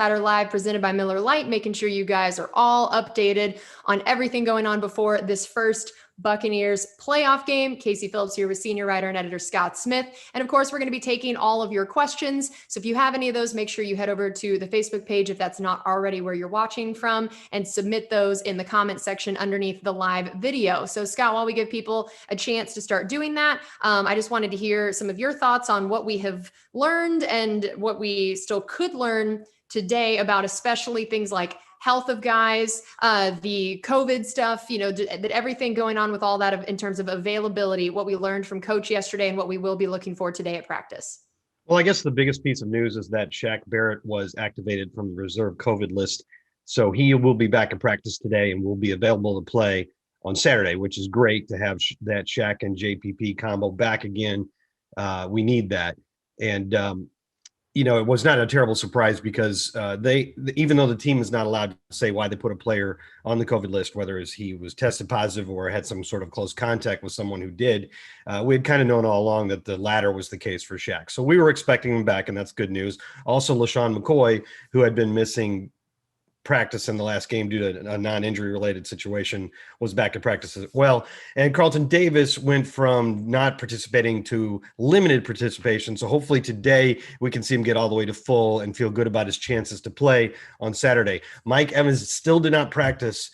Insider Live presented by Miller Lite, making sure you guys are all updated on everything going on before this first Buccaneers playoff game. Casey Phillips here with senior writer and editor Scott Smith. And of course, we're going to be taking all of your questions. So if you have any of those, make sure you head over to the Facebook page if that's not already where you're watching from, and submit those in the comment section underneath the live video. So Scott, while we give people a chance to start doing that, I just wanted to hear some of your thoughts on what we have learned and what we still could learn today about especially things like health of guys, the COVID stuff, that everything going on with all that in terms of availability, what we learned from coach yesterday and what we will be looking for today at practice. Well, I guess the biggest piece of news is that Shaq Barrett was activated from the reserve COVID list. So he will be back in practice today and will be available to play on Saturday, which is great to have that Shaq and JPP combo back again. We need that. And, it was not a terrible surprise because even though the team is not allowed to say why they put a player on the COVID list, whether he was tested positive or had some sort of close contact with someone who did, we had kind of known all along that the latter was the case for Shaq. So we were expecting him back, and that's good news. Also, LaShawn McCoy, who had been missing practice in the last game due to a non-injury related situation, was back in practice as well. And Carlton Davis went from not participating to limited participation. So hopefully today we can see him get all the way to full and feel good about his chances to play on Saturday. Mike Evans still did not practice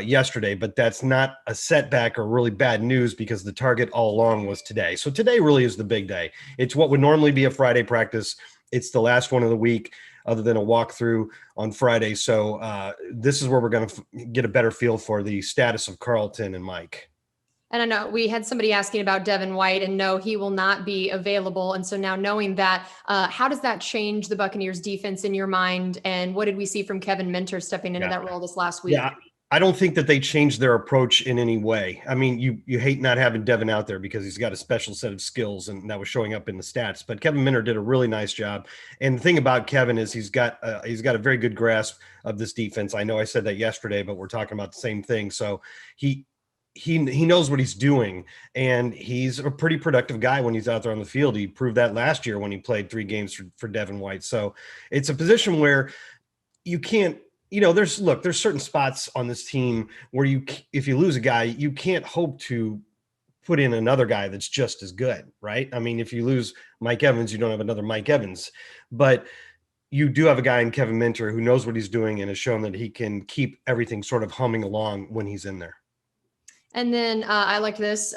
yesterday, but that's not a setback or really bad news because the target all along was today. So today really is the big day. It's what would normally be a Friday practice. It's the last one of the week, other than a walkthrough on Friday. So this is where we're going to get a better feel for the status of Carlton and Mike. And I know we had somebody asking about Devin White, and no, he will not be available. And so now knowing that, how does that change the Buccaneers defense in your mind? And what did we see from Kevin Minter stepping into that role this last week? Yeah, I don't think that they changed their approach in any way. I mean, you hate not having Devin out there because he's got a special set of skills, and that was showing up in the stats. But Kevin Minter did a really nice job. And the thing about Kevin is he's got a very good grasp of this defense. I know I said that yesterday, but we're talking about the same thing. So he knows what he's doing, and he's a pretty productive guy when he's out there on the field. He proved that last year when he played 3 games for Devin White. So it's a position where you can't. There's certain spots on this team where if you lose a guy, you can't hope to put in another guy that's just as good, right? I mean, if you lose Mike Evans, you don't have another Mike Evans, but you do have a guy in Kevin Minter who knows what he's doing and has shown that he can keep everything sort of humming along when he's in there. And then I like this.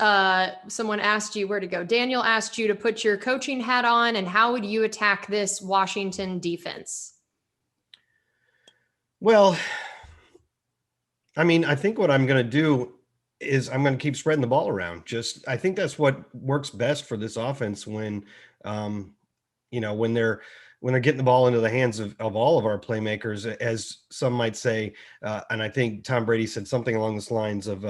Someone asked you where to go. Daniel asked you to put your coaching hat on, and how would you attack this Washington defense? Well, I mean, I think what I'm going to do is I'm going to keep spreading the ball around. I think that's what works best for this offense when they're getting the ball into the hands of all of our playmakers, as some might say. And I think Tom Brady said something along the lines of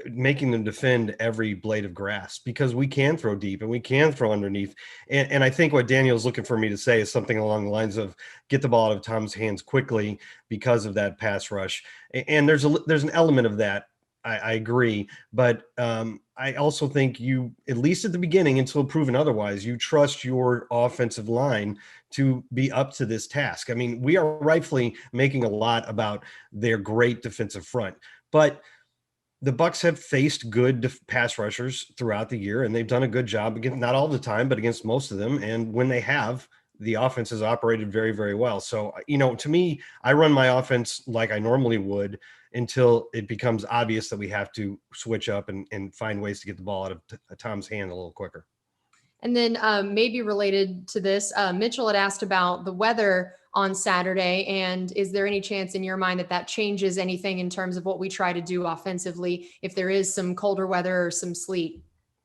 making them defend every blade of grass, because we can throw deep and we can throw underneath. And I think what Daniel's looking for me to say is something along the lines of get the ball out of Tom's hands quickly because of that pass rush. And there's an element of that. I agree. But I also think you, at least at the beginning, until proven otherwise, you trust your offensive line to be up to this task. I mean, we are rightfully making a lot about their great defensive front, but the Bucs have faced good pass rushers throughout the year, and they've done a good job against, not all the time, but against most of them. And when they have, the offense has operated very, very well. So, to me, I run my offense like I normally would until it becomes obvious that we have to switch up and find ways to get the ball out of Tom's hand a little quicker. And then maybe related to this, Mitchell had asked about the weather on Saturday. And is there any chance in your mind that changes anything in terms of what we try to do offensively if there is some colder weather or some sleet?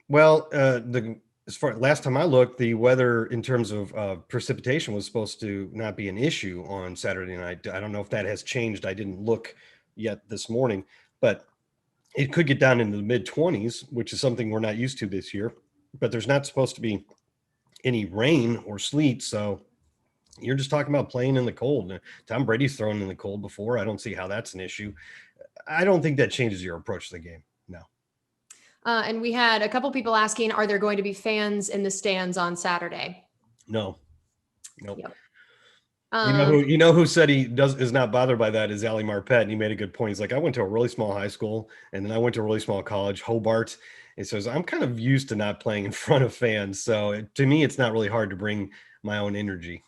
Well, as far last time I looked, the weather in terms of precipitation was supposed to not be an issue on Saturday night. I don't know if that has changed. I didn't look yet this morning, but it could get down into the mid-20s, which is something we're not used to this year. But there's not supposed to be any rain or sleet, so you're just talking about playing in the cold. Tom Brady's thrown in the cold before. I don't see how that's an issue. I don't think that changes your approach to the game. No. And we had a couple people asking, are there going to be fans in the stands on Saturday? No. Nope. Yep. Um, You know who said he is not bothered by that is Ali Marpet, and he made a good point. He's like, I went to a really small high school, and then I went to a really small college, Hobart. And so I'm kind of used to not playing in front of fans. So to me, it's not really hard to bring my own energy.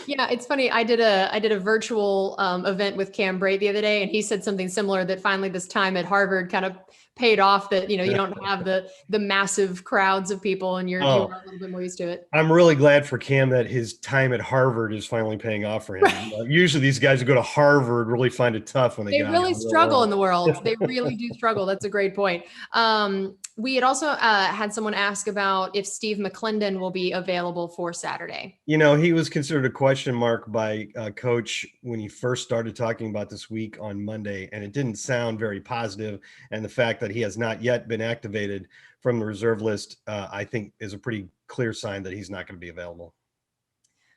Yeah, it's funny. I did a virtual event with Cam Bray the other day, and he said something similar that finally this time at Harvard kind of paid off. That you don't have the massive crowds of people, and you Oh, are a little bit more used to it. I'm really glad for Cam that his time at Harvard is finally paying off for him. Usually these guys who go to Harvard really find it tough when they They get out really in the real struggle in world. the world. They really do struggle. That's a great point. We had also had someone ask about if Steve McClendon will be available for Saturday. He was considered a question mark by coach when he first started talking about this week on Monday, and it didn't sound very positive. And the fact that he has not yet been activated from the reserve list, I think, is a pretty clear sign that he's not going to be available.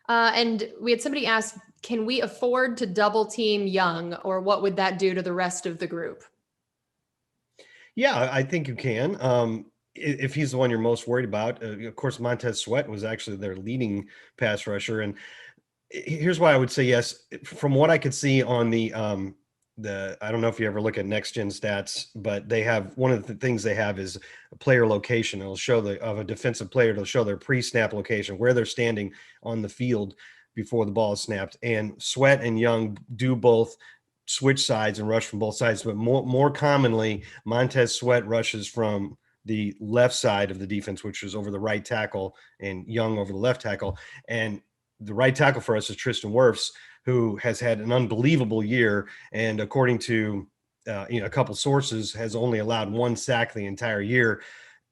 And we had somebody ask, can we afford to double team Young, or what would that do to the rest of the group? Yeah, I think you can. If he's the one you're most worried about, of course, Montez Sweat was actually their leading pass rusher, and here's why I would say yes. From what I could see on the I don't know if you ever look at next gen stats, but they have one of the things they have is a player location. It'll show of a defensive player. It'll show their pre-snap location, where they're standing on the field before the ball is snapped. And Sweat and Young do both switch sides and rush from both sides, but more commonly, Montez Sweat rushes from the left side of the defense, which is over the right tackle, and Young over the left tackle. And the right tackle for us is Tristan Wirfs, who has had an unbelievable year, and according to a couple sources, has only allowed one sack the entire year.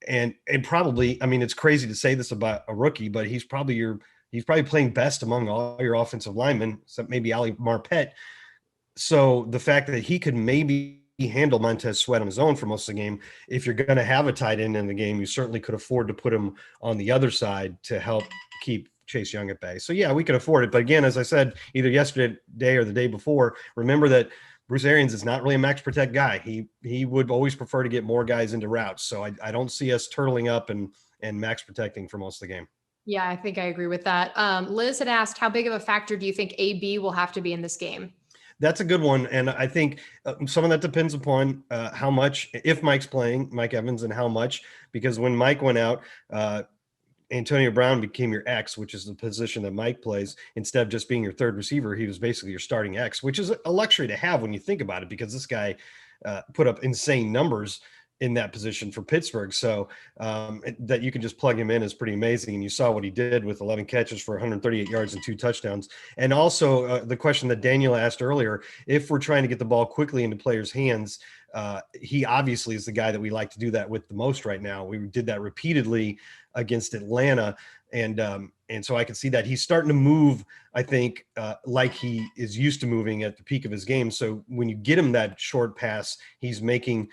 And probably, I mean, it's crazy to say this about a rookie, but he's probably playing best among all your offensive linemen, except maybe Ali Marpet. So the fact that he could maybe handle Montez Sweat on his own for most of the game, if you're going to have a tight end in the game, you certainly could afford to put him on the other side to help keep Chase Young at bay. So yeah, we could afford it. But again, as I said, either yesterday or the day before, remember that Bruce Arians is not really a max protect guy. He would always prefer to get more guys into routes. So I don't see us turtling up and max protecting for most of the game. Yeah, I think I agree with that. Liz had asked, how big of a factor do you think AB will have to be in this game? That's a good one. And I think some of that depends upon how much, if Mike's playing, Mike Evans, and how much, because when Mike went out, Antonio Brown became your X, which is the position that Mike plays. Instead of just being your third receiver, he was basically your starting X, which is a luxury to have when you think about it, because this guy put up insane numbers in that position for Pittsburgh. So that you can just plug him in is pretty amazing. And you saw what he did with 11 catches for 138 yards and 2 touchdowns. And also the question that Daniel asked earlier, if we're trying to get the ball quickly into players' hands, he obviously is the guy that we like to do that with the most right now. We did that repeatedly against Atlanta. And so I can see that he's starting to move, I think, like he is used to moving at the peak of his game. So when you get him that short pass, he's making,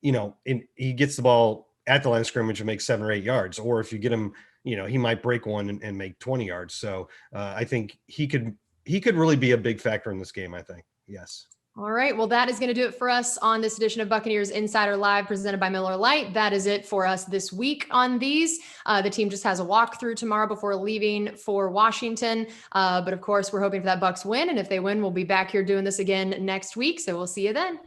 he gets the ball at the line of scrimmage and makes 7 or 8 yards. Or if you get him, he might break one and make 20 yards. So I think he could really be a big factor in this game, I think. Yes. All right. Well, that is going to do it for us on this edition of Buccaneers Insider Live presented by Miller Lite. That is it for us this week on these. The team just has a walkthrough tomorrow before leaving for Washington. But of course, we're hoping for that Bucs win. And if they win, we'll be back here doing this again next week. So we'll see you then.